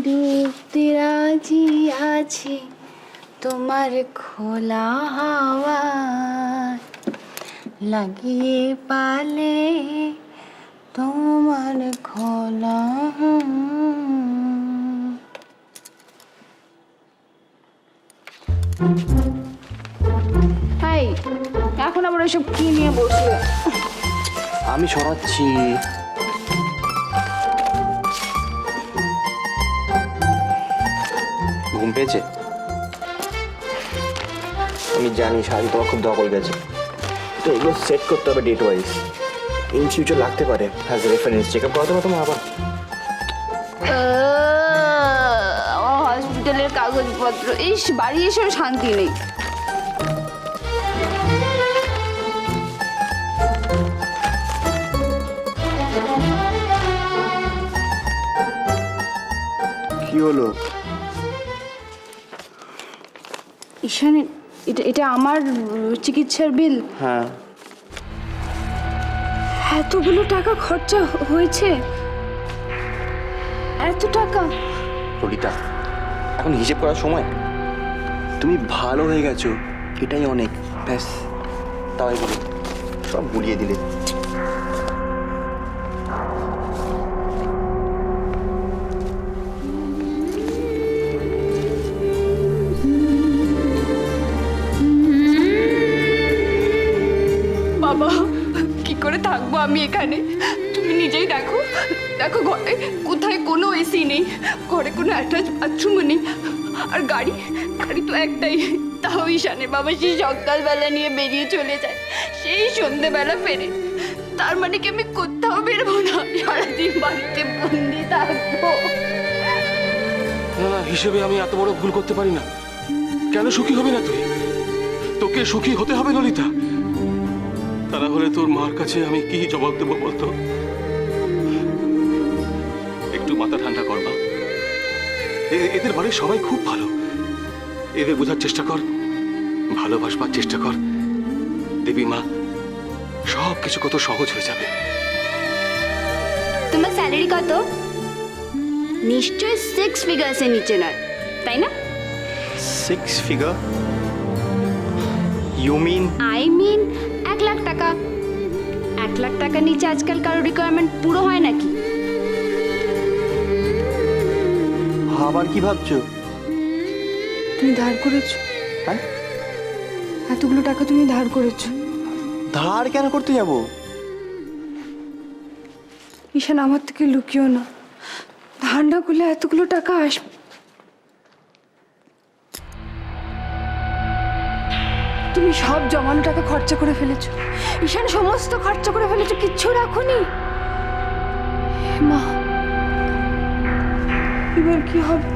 ডুবতে রাজি আছি তোমার খোলা হাওয়া লাগিয়ে পালে তোমার খোলা হাই এখন আবার এসব কি নিয়ে বসলে? আমি সরাচ্ছি। ঘুম পেয়েছে? আমি জানি শাড়ি তোমার খুব দখল গেছে, তো এগুলো সেট করতে হবে ডেট ওয়াইজ। ইন ফিউচার লাগতে পারে as a reference. Check up করাতে হবে তোমার আবার। হসপিটালের কাগজপত্র, ইস বাড়ি এসেও শান্তি নেই। কি হলো? ঈশান, এটা আমার চিকিৎসার বিল। হ্যাঁ। এতগুলো টাকা খরচা হয়েছে? এত টাকা? ললিতা, এখন হিসেব করার সময়? তুমি ভালো হয়ে গেছো, এটাই অনেক। ব্যাস, তাই বলি সব গুলিয়ে দিলে। বাবা, কি করে থাকবো আমি এখানে? তুমি নিজেই দেখো, দেখো ঘরে কোথায় কোনো এসি নেই, ঘরে কোনো অ্যাটাচ বাথরুমও নেই, আর গাড়ি তো একটাই, তাও ঈশানের বাবা সেই সকালবেলা নিয়ে বেরিয়ে চলে যায়, সেই সন্ধেবেলা ফেরে। তার মানে কি আমি কোথাও বেরোবো না, সারাদিন বাড়িতে বন্দি থাকবো? না না, হিসেবে আমি এত বড় ভুল করতে পারি না। কেন সুখী হবে না তুই? তোকে সুখী হতে হবে ললিতা। তা না হলে তোর মার কাছে আমি কি জবাব দেবো বলতো? একটু মাথা ঠান্ডা কর মা। এদের বাড়ির সবাই খুব ভালো, এদের বোঝার চেষ্টা কর, ভালোবাসবার চেষ্টা কর। দেবী মা, সব কিছু কত সহজ হয়ে যাবে। তোমার স্যালারি কত? নিশ্চয়ই 6 ফিগার্সের নিচে নয়, তাই না? 6 figure? You mean? I mean 1 lakh টাকা। 1 লাখ টাকার নিচে আজকাল কারো রিকোয়ারমেন্ট পুরো হয় নাকি? আবার কি ভাবছো? তুমি ধার করেছো? হ্যাঁ? এতগুলো টাকা তুমি ধার করেছো? ধার কেন করতে যাব? ঈশান, আমার থেকে লুকিও না, ধার না করলে এতগুলো টাকা আসবে? তুমি সব জমানো টাকা খরচা করে ফেলেছো ঈশান, সমস্ত খরচা করে ফেলেছো, কিচ্ছু রাখোনি। মা, এবার কি হবে?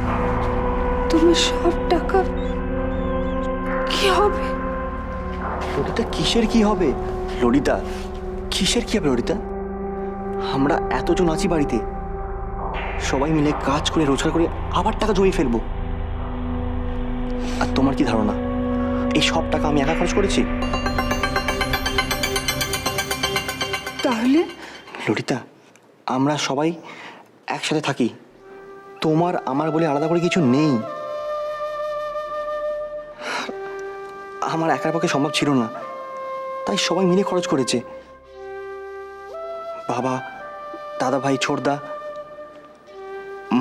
তোমার সব টাকা কি হবে? ললিতা, কিসের কি হবে? ললিতা, কিসের কি হবে ললিতা? আমরা এতজন আছি বাড়িতে, সবাই মিলে কাজ করে রোজগার করে আবার টাকা জমিয়ে ফেলবো। আর তোমার কি ধারণা এই সব টাকা আমি একা খরচ করেছি? তাহলে ললিতা, আমরা সবাই একসাথে থাকি, তোমার আমার বলে আলাদা করে কিছু নেই। আমার একার পক্ষে সম্ভব ছিল না, তাই সবাই মিলে খরচ করেছে। বাবা, দাদা ভাই, ছোটদা,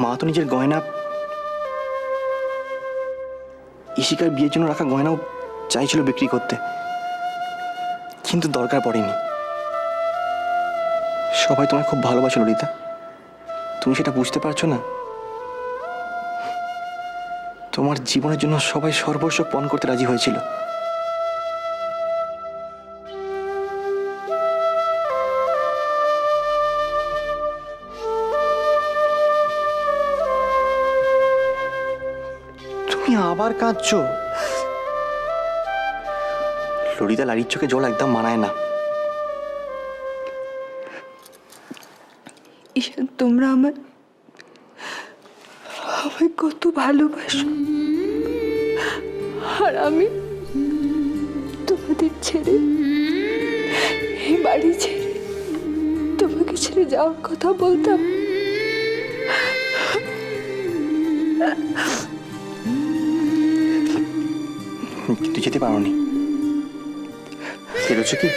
মা তো নিজের গয়না, ইশিকার বিয়ের জন্য রাখা গয়নাও চাইছিল বিক্রি করতে, কিন্তু দরকার পড়েনি। সবাই তোমায় খুব ভালোবাসে ললিতা, তুমি সেটা বুঝতে পারছো না? তোমার জীবনের জন্য সবাই সর্বস্ব পণ করতে রাজি হয়েছিল। তুমি আবার কাঁদছো? ললিতা, লারির চোখে জল একদম মানায় না। ঈশান, তোমরা আমায় কত ভালোবাসো, আর আমি তোমাদের ছেড়ে, এই বাড়ি ছেড়ে তোমাকে ছেড়ে যাওয়ার কথা বলতাম, যেতে পারোনি, বেরোচ্ছে কি?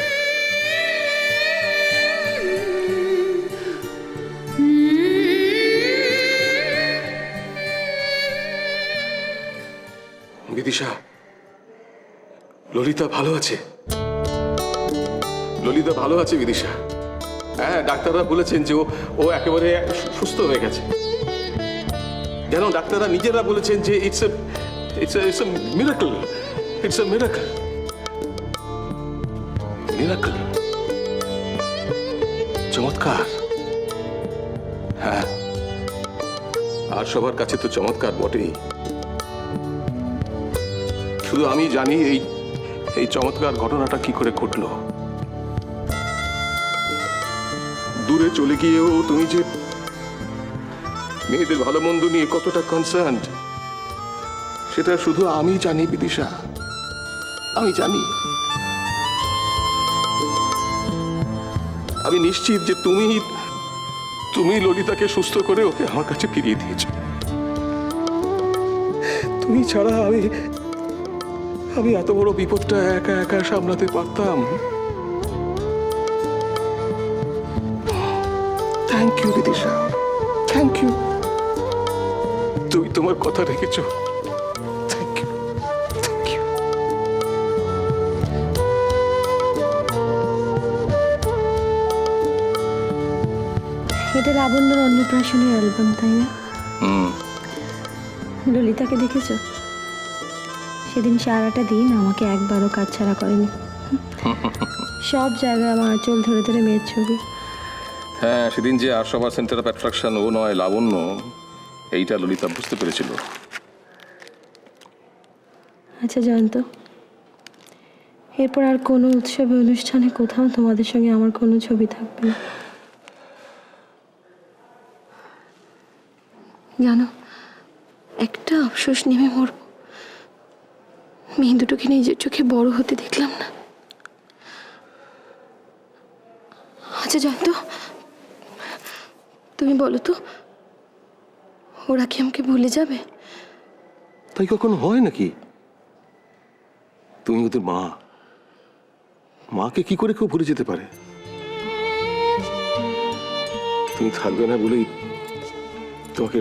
বিদিশা, ললিতা ভালো আছে? ললিতা ভালো আছে বিদিশা? হ্যাঁ, ডাক্তাররা বলেছেন যে ও একেবারে সুস্থ হয়ে গেছে। জানো, ডাক্তাররা নিজেরা বলেছেন যে it's a miracle, it's a miracle, miracle, চমৎকার। হ্যাঁ, আর সবার কাছে তো চমৎকার বটেই। শুধু আমি জানি এই চমৎকার ঘটনাটা কি করে ঘটলো। দূরে চলে গিয়েও তুমি যে মেয়েদের ভালো মন্দ নিয়ে কতটা কনসার্ন, সেটা শুধু আমি জানি বিদিশা, আমি জানি। আমি নিশ্চিত যে তুমি ললিতাকে সুস্থ করে ওকে আমার কাছে ফিরিয়ে দিয়েছ। তুমি ছাড়া আমি এত বড় বিপদটা একা একা সামলাতে পারতাম? Thank you Bidisha, thank you. তুমি তোমার কথা রেখেছ। Thank you, thank you. এটা লাবণ্যর অন্নপ্রাশনের অ্যালবাম, তাই না? ললিতাকে দেখেছো? সেদিন সারাটা দিন আমাকে একবারও কাজ ছাড়া করেনি। সব জায়গায় আমার আঁচল ধরে ধরে মেয়ের ছবি। হ্যাঁ, সেদিন যে আর সবার সেন্টার অফ অ্যাট্রাকশন ও নয়, লাবণ্য, এইটা ললিতা বুঝতে পেরেছিল। আচ্ছা জয়ন্ত, এরপর আর কোনো উৎসবে অনুষ্ঠানে কোথাও তোমাদের সঙ্গে আমার কোনো ছবি থাকবে না, জানো? একটা আফসোস নেমে মরব, মেয়ে দুটোকে নিজের চোখে বড় হতে দেখলাম না। আচ্ছা জয়ন্ত, তুমি বলো তো, ওরা কি আমাকে ভুলে যাবে? তাই কখনো হয় নাকি? তুমি ওদের মা, মাকে কি করে কেউ ভুলে যেতে পারে? তুমি থাকবে না বলেই তোমাকে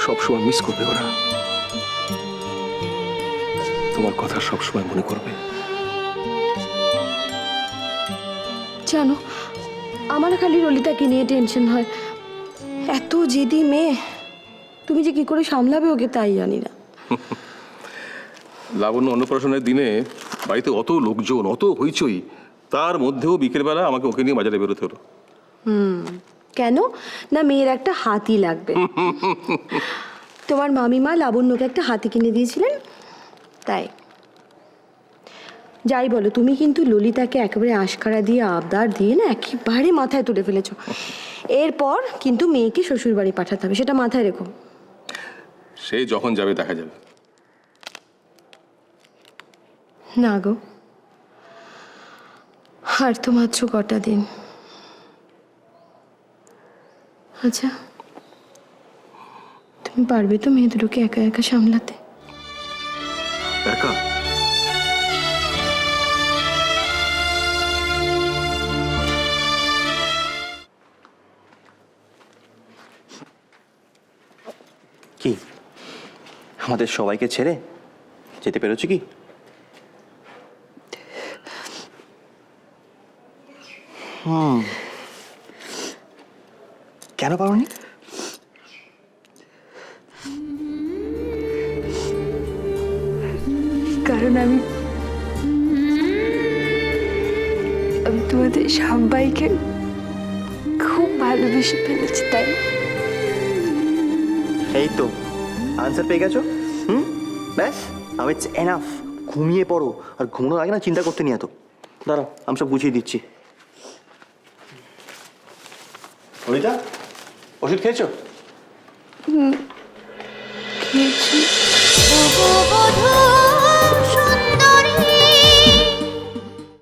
সবসময় মিস করবে ওরা, তোমার কথা সবসময় মনে করবে। জানো, আমার খালি ললিতাকে নিয়ে টেনশন হয়। এত জেদি মেয়ে, তুমি যে কি করে সামলাবে ওকে তাই জানি না। লাবণ্য অন্নপ্রাশনের দিনে বাড়িতে অত লোকজন, অত হইচই, তার মধ্যেও বিকেলবেলা আমাকে ওকে নিয়ে বাজারে বেরোতে হলো। কেন না, মেয়ের একটা হাতি লাগবে। তোমার মামিমা লাবণ্যকে একটা হাতি কিনে দিয়েছিলেন, তাই। যাই বলো, তুমি কিন্তু ললিতাকে একেবারে আশকারা দিয়ে আবদার দিয়ে না একেবারে মাথায় তুলে ফেলেছো। এরপর কিন্তু মেয়েকে শ্বশুর বাড়ি পাঠাতে হবে, সেটা মাথায় রেখো। সে যখন যাবে দেখা যাবে। না গো, আর তো মাত্র কটা দিন। আচ্ছা, তুমি পারবে তো মেয়ে দুটোকে একা একা সামলাতে? একা? কি আমাদের সবাইকে ছেড়ে যেতে পেরেছো কি? কেন পারোনি? কারণ আমি তোমাদের সবাইকে খুব ভালোবেসে ফেলেছি, তাই। এই তো আনসার পেয়ে গেছো। ব্যাস, আমি এনাফ। ঘুমিয়ে পড়ো, আর ঘুমানোর আগে না চিন্তা করতে নিয়ে এত। দাঁড়াও, আমি সব বুঝিয়ে দিচ্ছি। ললিতা, ওষুধ খেয়েছো? খেয়েছি।